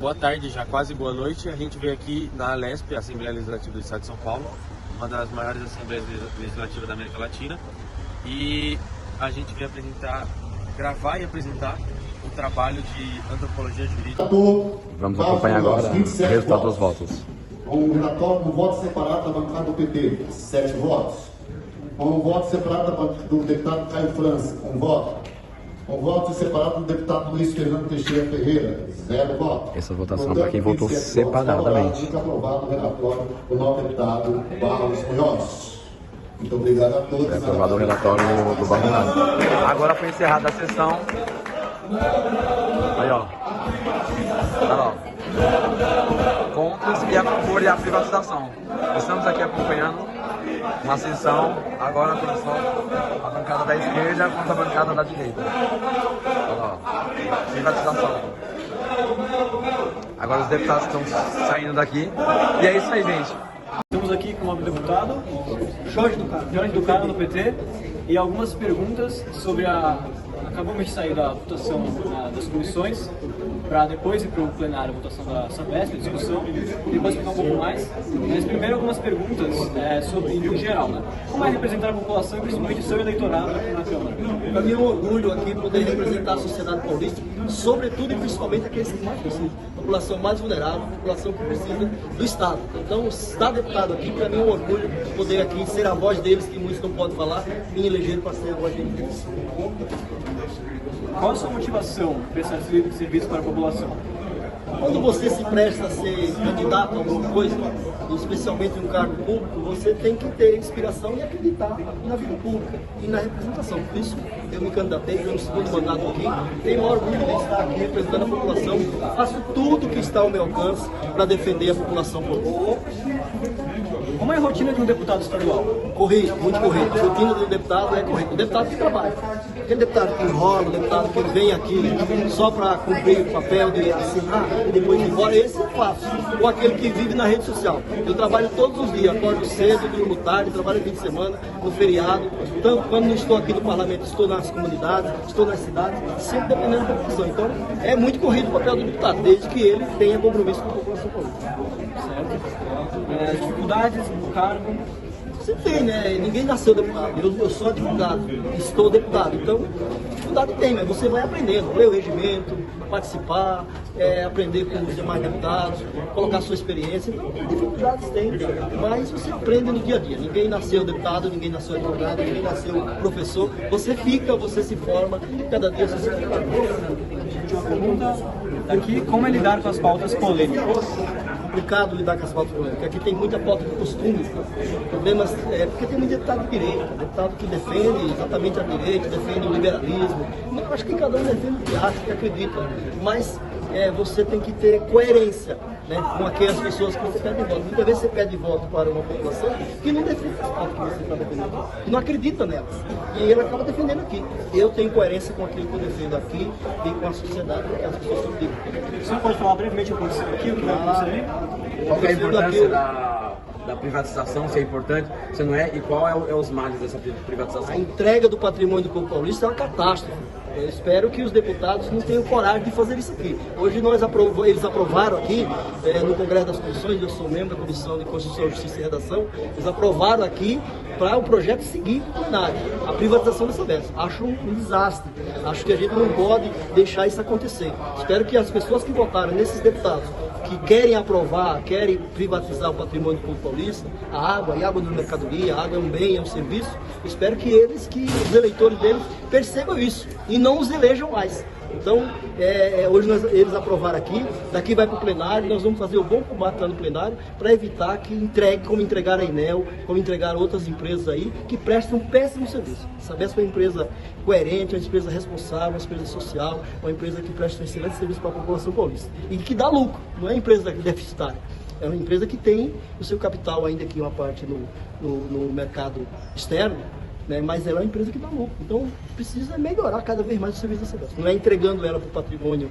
Boa tarde, já quase boa noite. A gente veio aqui na Alesp, Assembleia Legislativa do Estado de São Paulo, uma das maiores assembleias legislativas da América Latina, e a gente veio gravar e apresentar o trabalho de antropologia jurídica. Vamos acompanhar agora o resultado dos votos. Um relatório do voto separado da bancada do PP, 7 votos. Um voto separado do deputado Caio França, 1 voto. Um voto separado do deputado Luiz Fernando Teixeira Ferreira, 0 votos. Essa votação para quem votou separadamente. Aprovado o relatório do novo deputado Barros Munhoz. Muito obrigado a todos. Foi aprovado o relatório do Barros. Agora foi encerrada a sessão. Aí, ó. Tá lá, ó. Contas e a favor e a privatização. Estamos aqui acompanhando uma sessão, agora com a bancada da esquerda contra a bancada da direita. Olha lá, ó. Privatização. Agora os deputados estão saindo daqui. E é isso aí, gente. Estamos aqui com o novo deputado, Jorge do Carmo, do PT, e algumas perguntas sobre acabamos de sair da votação das comissões, para depois ir para o plenário, a votação da Sabesp, a discussão, e depois explicar um pouco mais. Mas primeiro algumas perguntas sobre, em geral, né? Como é representar a população, principalmente o seu eleitorado aqui na Câmara? Para mim é um orgulho aqui poder representar a sociedade paulista, sobretudo e principalmente aqueles que mais precisam, a população mais vulnerável, a população que precisa do Estado. Então, estar deputado aqui, para mim é um orgulho poder aqui ser a voz deles, que muitos não podem falar, me elegeram para ser a voz deles. Qual a sua motivação para prestar serviço para a população? Quando você se presta a ser candidato a alguma coisa, especialmente em um cargo público, você tem que ter inspiração e acreditar na vida pública e na representação. Por isso, eu me candidatei, estou no segundo mandato aqui, tenho o orgulho de estar aqui representando a população, faço tudo o que está ao meu alcance para defender a população paulista. Como é a rotina de um deputado estadual? Corrido, muito corrido. A rotina do deputado é corrido. O deputado que trabalha. Aquele deputado que enrola, o deputado que vem aqui só para cumprir o papel de assinar e depois ir embora, esse eu faço. Ou aquele que vive na rede social. Eu trabalho todos os dias, acordo cedo, durmo tarde, trabalho fim de semana, no feriado. Então, quando não estou aqui no parlamento, estou nas comunidades, estou nas cidades, sempre dependendo da população. Então, é muito corrido o papel do deputado, desde que ele tenha compromisso com a população política. Certo. Dificuldades no cargo? Você tem, né? Ninguém nasceu deputado. Eu sou advogado, estou deputado. Então, dificuldade tem, mas você vai aprendendo. Ler o regimento, participar, aprender com os demais deputados, colocar sua experiência. Então, dificuldades tem, mas você aprende no dia a dia. Ninguém nasceu deputado, ninguém nasceu advogado, ninguém nasceu professor. Você fica, você se forma, e cada dia você se prepara. Última pergunta aqui, como é lidar com as pautas polêmicas? Complicado lidar com as pautas polêmicas. Aqui tem muita pauta de costumes, problemas, porque tem muito deputado de direita, deputado que defende exatamente a direita, defende o liberalismo. Eu acho que cada um defende o que acha, que acredita, mas você tem que ter coerência, né, com aquelas pessoas que você pede voto. Muitas vezes você pede voto para uma população que não defende as pautas que você está defendendo, que não acredita nelas, e ele acaba defendendo aqui. Eu tenho coerência com aquilo que eu defendo aqui e com a sociedade, porque as pessoas são livres. O senhor pode falar brevemente o que aconteceu aqui, o que vai acontecer? Qual que é a importância da privatização, se é importante, se não é, e qual é os males dessa privatização? A entrega do patrimônio do povo paulista é uma catástrofe. Eu espero que os deputados não tenham coragem de fazer isso aqui. Hoje eles aprovaram aqui, no Congresso das Comissões, eu sou membro da Comissão de Constituição, Justiça e Redação, eles aprovaram aqui para o projeto seguir para o plenário, a privatização da Sabesp. Acho um desastre. Acho que a gente não pode deixar isso acontecer. Espero que as pessoas que votaram nesses deputados, que querem aprovar, querem privatizar o patrimônio do povo paulista, a água não é mercadoria, a água é um bem, é um serviço. Espero que os eleitores deles percebam isso e não os elejam mais. Então, hoje eles aprovaram aqui, daqui vai para o plenário, nós vamos fazer o bom combate lá no plenário para evitar que entregue, como entregar a Enel, como entregar outras empresas aí, que prestam um péssimo serviço. Sabesp é uma empresa coerente, uma empresa responsável, uma empresa social, uma empresa que presta um excelente serviço para a população paulista e que dá lucro, não é empresa deficitária. É uma empresa que tem o seu capital ainda aqui, uma parte no mercado externo, né, mas ela é uma empresa que dá lucro. Então, precisa melhorar cada vez mais o serviço da Sabesp. Não é entregando ela para o patrimônio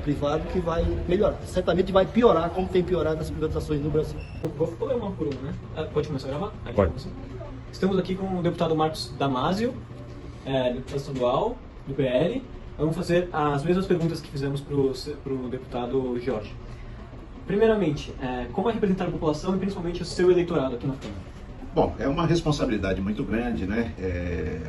privado que vai melhorar. Certamente vai piorar, como tem piorado as privatizações no Brasil. Vou ler uma por uma, né? Pode começar a gravar? Pode. Estamos aqui com o deputado Marcos Damasio, deputado estadual do PL, Vamos fazer as mesmas perguntas que fizemos para o deputado Jorge. Primeiramente, como é representar a população e principalmente o seu eleitorado aqui na Câmara? Bom, é uma responsabilidade muito grande, né?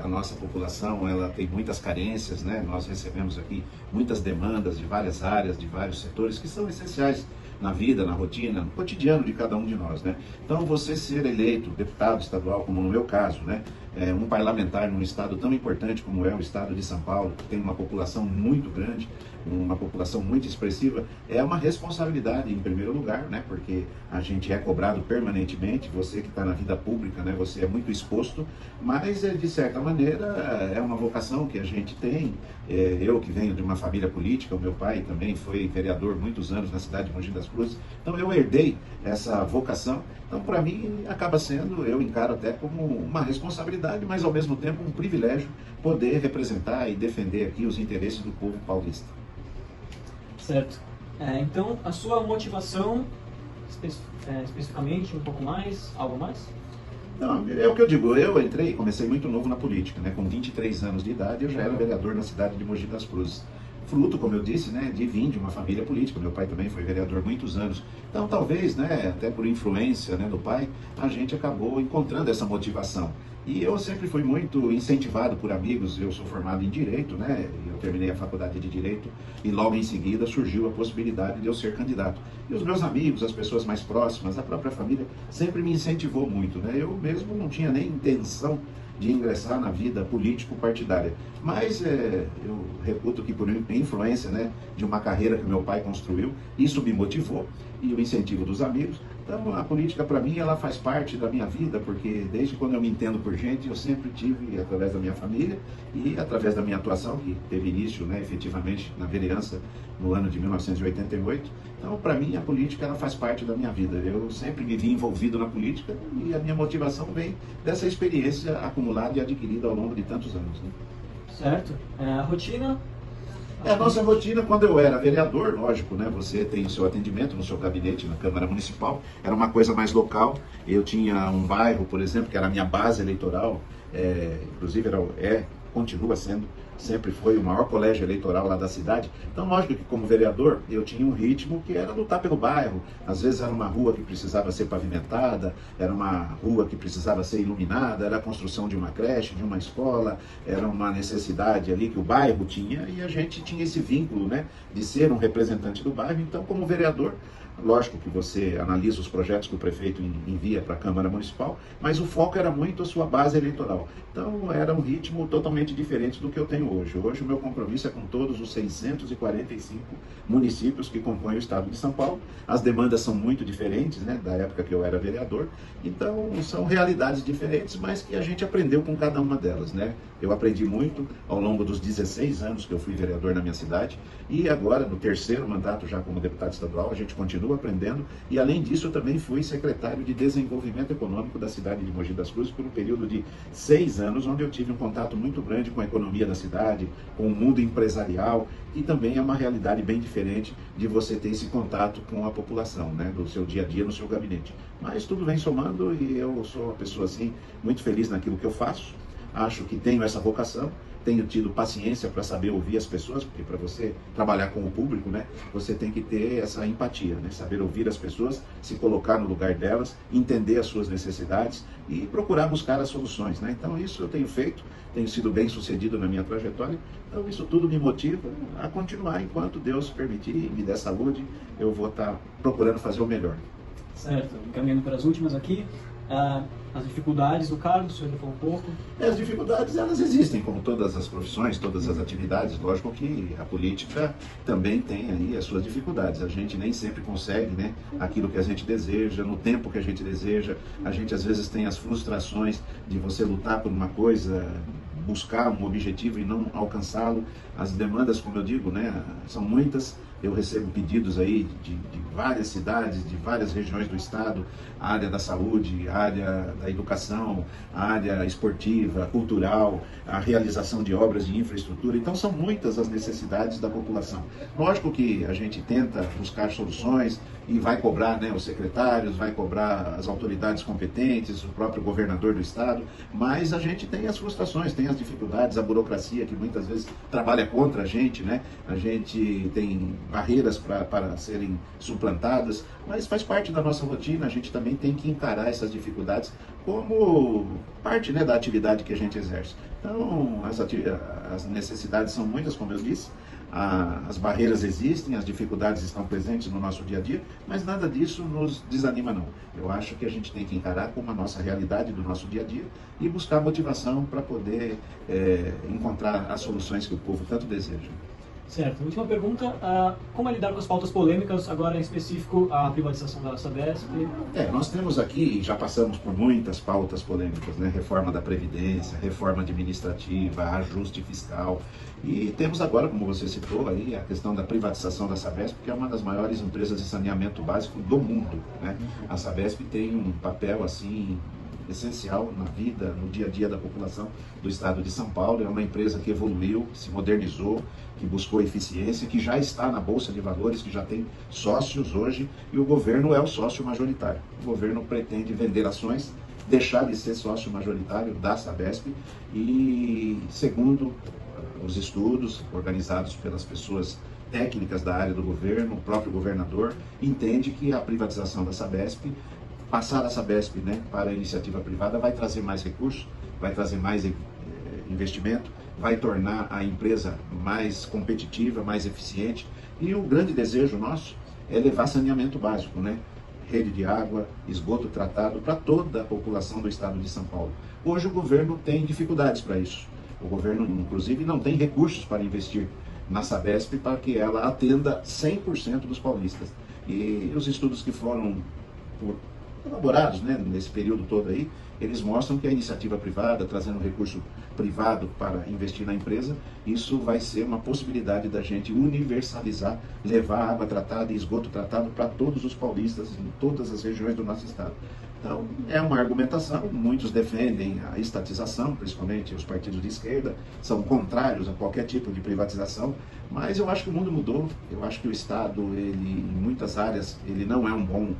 A nossa população, ela tem muitas carências, né? Nós recebemos aqui muitas demandas de várias áreas, de vários setores que são essenciais na vida, na rotina, no cotidiano de cada um de nós, né? Então, você ser eleito deputado estadual, como no meu caso, né? Um parlamentar num estado tão importante como é o estado de São Paulo, que tem uma população muito grande, uma população muito expressiva, é uma responsabilidade em primeiro lugar, né? Porque a gente é cobrado permanentemente, você que está na vida pública, né? Você é muito exposto, mas de certa maneira é uma vocação que a gente tem. Eu que venho de uma família política, o meu pai também foi vereador muitos anos na cidade de Mogi das Cruzes, então eu herdei essa vocação. Então, para mim, acaba sendo, eu encaro até como uma responsabilidade, mas ao mesmo tempo um privilégio poder representar e defender aqui os interesses do povo paulista. Certo. Então, a sua motivação, especificamente, um pouco mais, algo mais? Não, é o que eu digo, eu comecei muito novo na política, né? Com 23 anos de idade eu já era vereador na cidade de Mogi das Cruzes. Fruto, como eu disse, né, de vir de uma família política. Meu pai também foi vereador muitos anos. Então, talvez, né, até por influência, né, do pai, a gente acabou encontrando essa motivação. E eu sempre fui muito incentivado por amigos. Eu sou formado em Direito, né? Eu terminei a faculdade de Direito e logo em seguida surgiu a possibilidade de eu ser candidato. E os meus amigos, as pessoas mais próximas, a própria família, sempre me incentivou muito, né? Eu mesmo não tinha nem intenção de ingressar na vida político-partidária. Mas eu reputo que por influência, né, de uma carreira que meu pai construiu, isso me motivou e o incentivo dos amigos. Então a política para mim ela faz parte da minha vida, porque desde quando eu me entendo por gente, eu sempre tive através da minha família e através da minha atuação, que teve início, né, efetivamente na vereança no ano de 1988. Então para mim a política ela faz parte da minha vida. Eu sempre me vi envolvido na política e a minha motivação vem dessa experiência acumulada e adquirida ao longo de tantos anos, né? Certo. A rotina? A nossa rotina, quando eu era vereador, lógico, né? Você tem o seu atendimento no seu gabinete na Câmara Municipal, era uma coisa mais local. Eu tinha um bairro, por exemplo, que era a minha base eleitoral, inclusive continua sendo, sempre foi o maior colégio eleitoral lá da cidade. Então, lógico que como vereador, eu tinha um ritmo que era lutar pelo bairro. Às vezes era uma rua que precisava ser pavimentada, era uma rua que precisava ser iluminada, era a construção de uma creche, de uma escola, era uma necessidade ali que o bairro tinha e a gente tinha esse vínculo, né, de ser um representante do bairro. Então, como vereador, lógico que você analisa os projetos que o prefeito envia para a Câmara Municipal, mas o foco era muito a sua base eleitoral. Então era um ritmo totalmente diferente do que eu tenho hoje. Hoje o meu compromisso é com todos os 645 municípios que compõem o estado de São Paulo. As demandas são muito diferentes, né, da época que eu era vereador. Então são realidades diferentes, mas que a gente aprendeu com cada uma delas, né? Eu aprendi muito ao longo dos 16 anos que eu fui vereador na minha cidade e agora no terceiro mandato já como deputado estadual a gente continua aprendendo e além disso eu também fui secretário de Desenvolvimento Econômico da cidade de Mogi das Cruzes por um período de 6 anos, onde eu tive um contato muito grande com a economia da cidade, com o mundo empresarial e também é uma realidade bem diferente de você ter esse contato com a população, né, do seu dia a dia no seu gabinete. Mas tudo vem somando e eu sou uma pessoa assim muito feliz naquilo que eu faço. Acho que tenho essa vocação, tenho tido paciência para saber ouvir as pessoas, porque para você trabalhar com o público, né, você tem que ter essa empatia, né, saber ouvir as pessoas, se colocar no lugar delas, entender as suas necessidades e procurar buscar as soluções, né? Então isso eu tenho feito, tenho sido bem sucedido na minha trajetória, então isso tudo me motiva a continuar enquanto Deus permitir e me der saúde, eu vou estar procurando fazer o melhor. Certo, encaminhando para as últimas aqui. As dificuldades do cargo, o senhor já falou um pouco. As dificuldades, elas existem, como todas as profissões, todas as atividades. Lógico que a política também tem aí as suas dificuldades. A gente nem sempre consegue, né, aquilo que a gente deseja, no tempo que a gente deseja. A gente às vezes tem as frustrações de você lutar por uma coisa, buscar um objetivo e não alcançá-lo. As demandas, como eu digo, né, são muitas. Eu recebo pedidos aí de várias cidades, de várias regiões do estado, a área da saúde, a área da educação, a área esportiva, cultural, a realização de obras de infraestrutura. Então são muitas as necessidades da população. Lógico que a gente tenta buscar soluções e vai cobrar, né, os secretários, vai cobrar as autoridades competentes, o próprio governador do estado, mas a gente tem as frustrações, tem as dificuldades, a burocracia que muitas vezes trabalha contra a gente, né? A gente tem barreiras para serem suplantadas, mas faz parte da nossa rotina, a gente também tem que encarar essas dificuldades como parte, né, da atividade que a gente exerce. Então, as necessidades são muitas, como eu disse, as barreiras existem, as dificuldades estão presentes no nosso dia a dia, mas nada disso nos desanima não. Eu acho que a gente tem que encarar como a nossa realidade do nosso dia a dia e buscar motivação para poder encontrar as soluções que o povo tanto deseja. Certo. Última pergunta, como é lidar com as pautas polêmicas, agora em específico a privatização da Sabesp? Nós temos aqui, já passamos por muitas pautas polêmicas, né? Reforma da Previdência, reforma administrativa, ajuste fiscal, e temos agora, como você citou aí, a questão da privatização da Sabesp, que é uma das maiores empresas de saneamento básico do mundo, né? A Sabesp tem um papel assim essencial na vida, no dia a dia da população do estado de São Paulo. É uma empresa que evoluiu, que se modernizou, que buscou eficiência, que já está na Bolsa de Valores, que já tem sócios hoje, e o governo é o sócio majoritário. O governo pretende vender ações, deixar de ser sócio majoritário da Sabesp e, segundo os estudos organizados pelas pessoas técnicas da área do governo, o próprio governador entende que a privatização da Sabesp, passar a Sabesp, né, para a iniciativa privada, vai trazer mais recursos, vai trazer mais investimento, vai tornar a empresa mais competitiva, mais eficiente. E o grande desejo nosso é levar saneamento básico, né? Rede de água, esgoto tratado para toda a população do estado de São Paulo. Hoje o governo tem dificuldades para isso. O governo, inclusive, não tem recursos para investir na Sabesp para que ela atenda 100% dos paulistas. E os estudos que foram elaborados, né, nesse período todo aí, eles mostram que a iniciativa privada, trazendo recurso privado para investir na empresa, isso vai ser uma possibilidade da gente universalizar, levar água tratada e esgoto tratado para todos os paulistas em todas as regiões do nosso estado. Então, é uma argumentação, muitos defendem a estatização, principalmente os partidos de esquerda, são contrários a qualquer tipo de privatização, mas eu acho que o mundo mudou, eu acho que o Estado, ele, em muitas áreas, ele não é um bom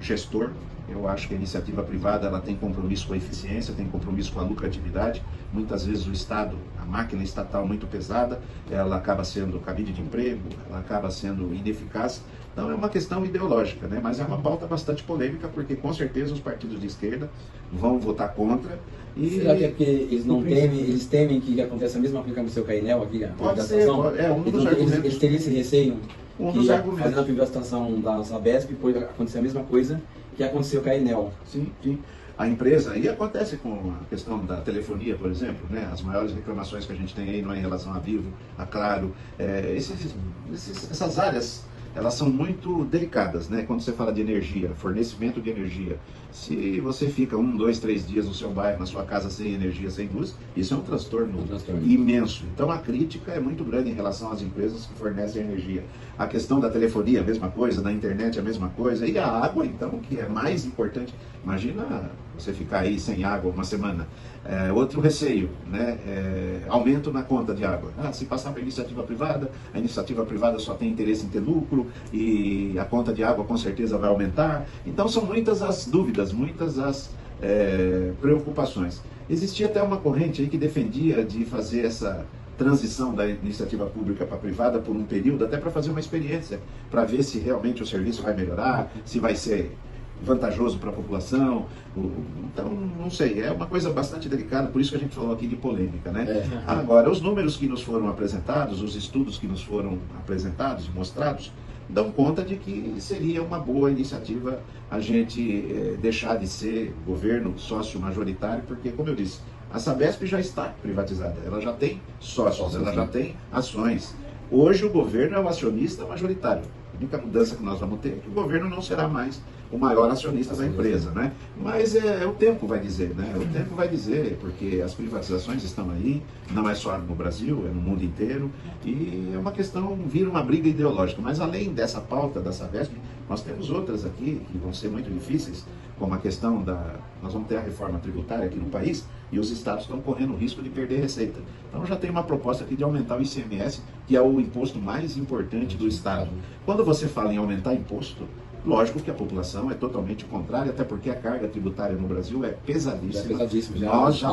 gestor. Eu acho que a iniciativa privada ela tem compromisso com a eficiência, tem compromisso com a lucratividade. Muitas vezes o Estado, a máquina estatal muito pesada, ela acaba sendo cabide de emprego, ela acaba sendo ineficaz. Então é uma questão ideológica, né? Mas é uma pauta bastante polêmica, porque com certeza os partidos de esquerda vão votar contra. E será que é porque eles não temem, eles temem que aconteça a mesma coisa que aconteceu com a Enel aqui? Pode ser, um dos argumentos. Eles teriam esse receio dos argumentos. Fazendo a privatização da Sabesp, pode acontecer a mesma coisa que aconteceu com a Enel. Sim, sim. A empresa, e acontece com a questão da telefonia, por exemplo, né? As maiores reclamações que a gente tem aí não é em relação a Vivo, a Claro, essas áreas, elas são muito delicadas, né? Quando você fala de energia, fornecimento de energia, se você fica 1, 2, 3 dias no seu bairro, na sua casa sem energia, sem luz, isso é um transtorno imenso. Então a crítica é muito grande em relação às empresas que fornecem energia. A questão da telefonia, a mesma coisa, da internet, a mesma coisa, e a água, então, que é mais importante. Imagina você ficar aí sem água uma semana. Outro receio, né? Aumento na conta de água. Se passar para a iniciativa privada só tem interesse em ter lucro e a conta de água com certeza vai aumentar. Então são muitas as dúvidas, muitas as preocupações. Existia até uma corrente aí que defendia de fazer essa transição da iniciativa pública para a privada por um período, até para fazer uma experiência, para ver se realmente o serviço vai melhorar, se vai ser vantajoso para a população. Então, não sei, é uma coisa bastante delicada, por isso que a gente falou aqui de polêmica, né? Agora, os números que nos foram apresentados, os estudos que nos foram apresentados e mostrados, dão conta de que seria uma boa iniciativa a gente deixar de ser governo sócio majoritário, porque, como eu disse, a Sabesp já está privatizada, ela já tem sócios, ela já tem ações. Hoje o governo é o acionista majoritário. A única mudança que nós vamos ter é que o governo não será mais o maior acionista da empresa, né? Mas o tempo vai dizer, né? O tempo vai dizer, porque as privatizações estão aí, não é só no Brasil, é no mundo inteiro, e é uma questão, vira uma briga ideológica. Mas além dessa pauta da Sabesp, Nós temos outras aqui que vão ser muito difíceis, como a questão da... Nós vamos ter a reforma tributária aqui no país e os estados estão correndo o risco de perder receita. Então já tem uma proposta aqui de aumentar o ICMS, que é o imposto mais importante do estado. Quando você fala em aumentar imposto, lógico que a população é totalmente contrária, até porque a carga tributária no Brasil é pesadíssima. Nós já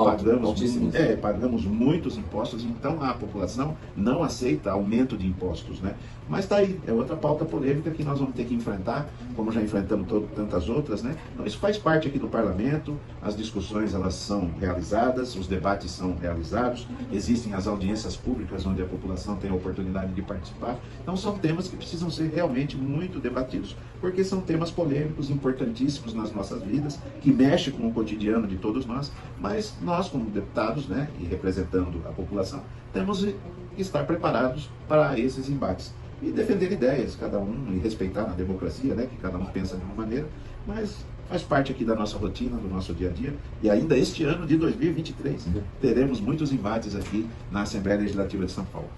pagamos muitos impostos, então a população não aceita aumento de impostos, né? Mas tá aí, é outra pauta polêmica que nós vamos ter que enfrentar, como já enfrentamos tantas outras, né? Então isso faz parte aqui do parlamento, as discussões elas são realizadas, os debates são realizados, existem as audiências públicas onde a população tem a oportunidade de participar. Então são temas que precisam ser realmente muito debatidos, porque são temas polêmicos, importantíssimos nas nossas vidas, que mexem com o cotidiano de todos nós, mas nós como deputados, né, e representando a população, temos que estar preparados para esses embates e defender ideias, cada um, e respeitar a democracia, né, que cada um pensa de uma maneira, mas faz parte aqui da nossa rotina, do nosso dia a dia, e ainda este ano de 2023 teremos muitos embates aqui na Assembleia Legislativa de São Paulo.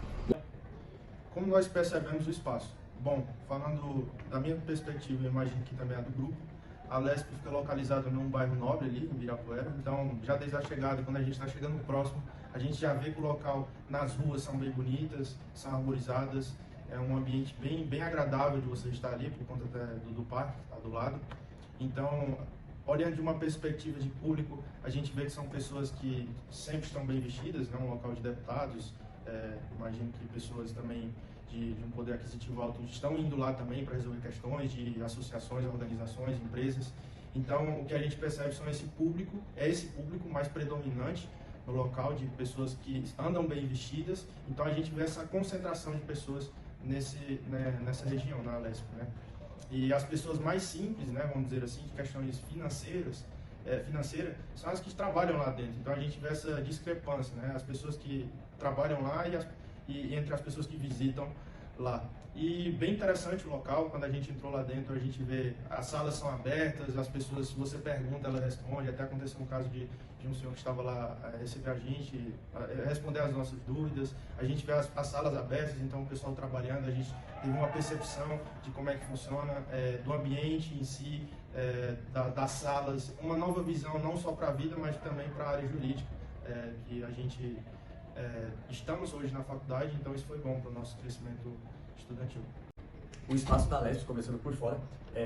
Como nós percebemos o espaço? Bom, falando da minha perspectiva, eu imagino que também é do grupo, a Lesp fica localizada num bairro nobre ali, em Ibirapuera, então já desde a chegada, quando a gente está chegando próximo, a gente já vê que o local nas ruas são bem bonitas, são arborizadas, é um ambiente bem agradável de você estar ali, por conta do parque, que está do lado. Então, olhando de uma perspectiva de público, a gente vê que são pessoas que sempre estão bem vestidas, né? Um local de deputados, imagino que pessoas também de um poder aquisitivo alto estão indo lá também para resolver questões de associações, organizações, empresas. Então, o que a gente percebe são esse público mais predominante no local, de pessoas que andam bem vestidas. Então, a gente vê essa concentração de pessoas nessa região, na Lesp, né? E as pessoas mais simples, né, vamos dizer assim, de questões financeiras, são as que trabalham lá dentro. Então a gente vê essa discrepância, né, as pessoas que trabalham lá e entre as pessoas que visitam lá. E bem interessante o local, quando a gente entrou lá dentro, a gente vê as salas são abertas, as pessoas, se você pergunta, ela responde. Até aconteceu um caso de um senhor que estava lá receber a gente, responder as nossas dúvidas. A gente vê as salas abertas, então o pessoal trabalhando, a gente teve uma percepção de como é que funciona, do ambiente em si, das salas, uma nova visão não só para a vida, mas também para a área jurídica, que a gente estamos hoje na faculdade, então isso foi bom para o nosso crescimento estudantil. O espaço da Lesp, começando por fora,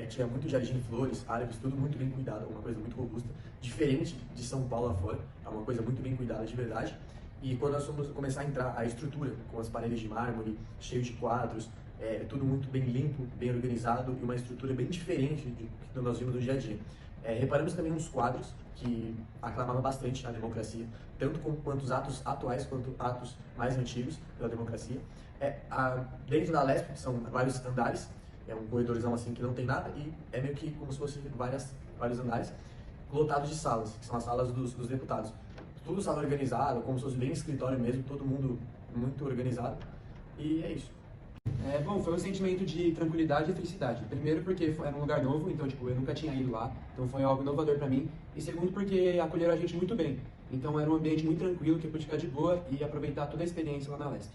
tinha muito jardim de flores, árvores, tudo muito bem cuidado, uma coisa muito robusta, diferente de São Paulo lá fora, é uma coisa muito bem cuidada de verdade. E quando nós fomos começar a entrar, a estrutura, com as paredes de mármore, cheio de quadros, tudo muito bem limpo, bem organizado e uma estrutura bem diferente do que nós vimos no dia a dia. Reparamos também nos quadros, que aclamavam bastante a democracia, tanto quanto os atos atuais, quanto atos mais antigos pela democracia. Dentro da Lesp, são vários andares, é um corredorzão assim que não tem nada, e é meio que como se fosse vários andares, lotados de salas, que são as salas dos deputados. Tudo sala organizada, como se fosse bem escritório mesmo, todo mundo muito organizado, e é isso. Bom, foi um sentimento de tranquilidade e felicidade. Primeiro porque era um lugar novo, então tipo, eu nunca tinha ido lá, então foi algo inovador pra mim. E segundo porque acolheram a gente muito bem. Então era um ambiente muito tranquilo, que eu pude ficar de boa e aproveitar toda a experiência lá na Lesp.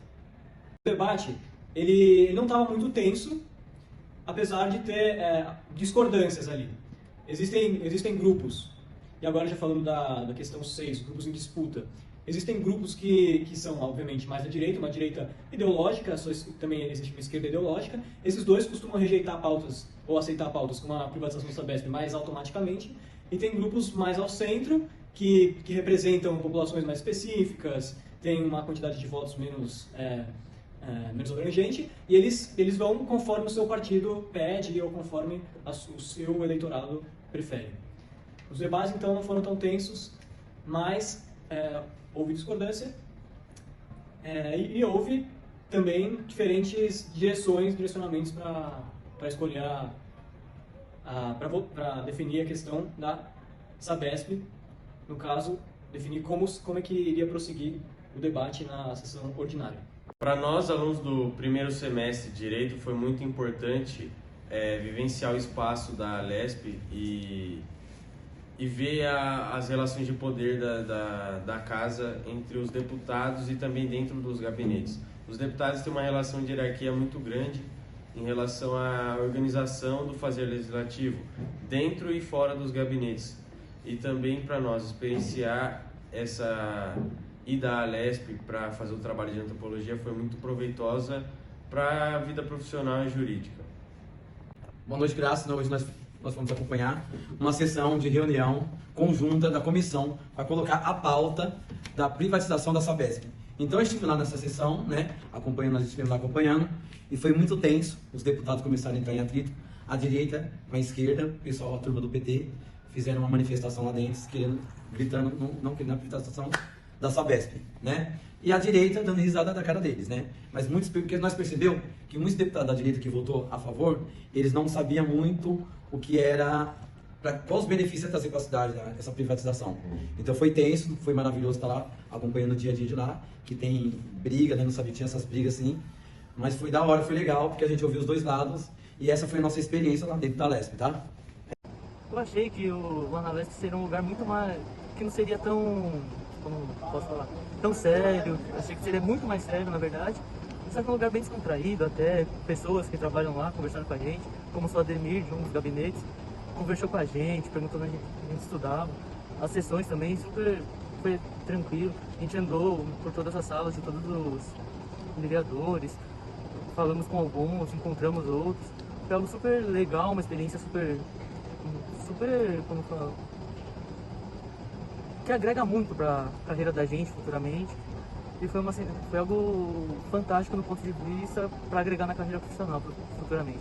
O debate, ele não estava muito tenso, apesar de ter discordâncias ali. Existem grupos, e agora já falando da questão 6, grupos em disputa. Existem grupos que são, obviamente, mais da direita, uma direita ideológica, também existe uma esquerda ideológica. Esses dois costumam rejeitar pautas, ou aceitar pautas, como a privatização da Sabesp, mais automaticamente. E tem grupos mais ao centro, que representam populações mais específicas, têm uma quantidade de votos menos abrangente, e eles vão conforme o seu partido pede, ou conforme o seu eleitorado prefere. Os debates, então, não foram tão tensos, mas houve discordância e houve também diferentes direcionamentos para escolher, para definir a questão da Sabesp, no caso, definir como é que iria prosseguir o debate na sessão ordinária. Para nós, alunos do primeiro semestre de Direito, foi muito importante vivenciar o espaço da Lesp e ver as relações de poder da casa entre os deputados e também dentro dos gabinetes. Os deputados têm uma relação de hierarquia muito grande em relação à organização do fazer legislativo dentro e fora dos gabinetes. E também para nós experienciar essa ida à Lesp para fazer o trabalho de antropologia foi muito proveitosa para a vida profissional e jurídica. Boa noite, Graça. Hoje nós vamos acompanhar uma sessão de reunião conjunta da comissão para colocar a pauta da privatização da Sabesp. Então eu estive lá nessa sessão, né, nós estivemos lá acompanhando, e foi muito tenso. Os deputados começaram a entrar em atrito, a direita com a esquerda, o pessoal, a turma do PT, fizeram uma manifestação lá dentro, gritando, não querendo a privatização da Sabesp, né? E a direita dando risada da cara deles, né? Mas porque nós percebemos que muitos deputados da direita que votou a favor, eles não sabiam muito o que era, quais os benefícios ia trazer para a cidade, né, essa privatização. Então foi tenso, foi maravilhoso estar lá, acompanhando o dia a dia de lá, que tem briga, né? Não sabia que tinha essas brigas assim, mas foi da hora, foi legal, porque a gente ouviu os dois lados, e essa foi a nossa experiência lá dentro da Lesp, tá? Eu achei que lá na Lesp seria um lugar muito mais, que não seria tão, como posso falar, tão sério. Achei que seria muito mais sério, na verdade. Só que é um lugar bem descontraído, até pessoas que trabalham lá conversando com a gente, como o seu Ademir, de um dos gabinetes, conversou com a gente, perguntou onde a gente estudava. As sessões também, foi tranquilo. A gente andou por todas as salas de todos os vereadores, falamos com alguns, encontramos outros. Foi algo super legal, uma experiência super, como fala, que agrega muito para a carreira da gente futuramente. E foi algo fantástico no ponto de vista para agregar na carreira profissional futuramente.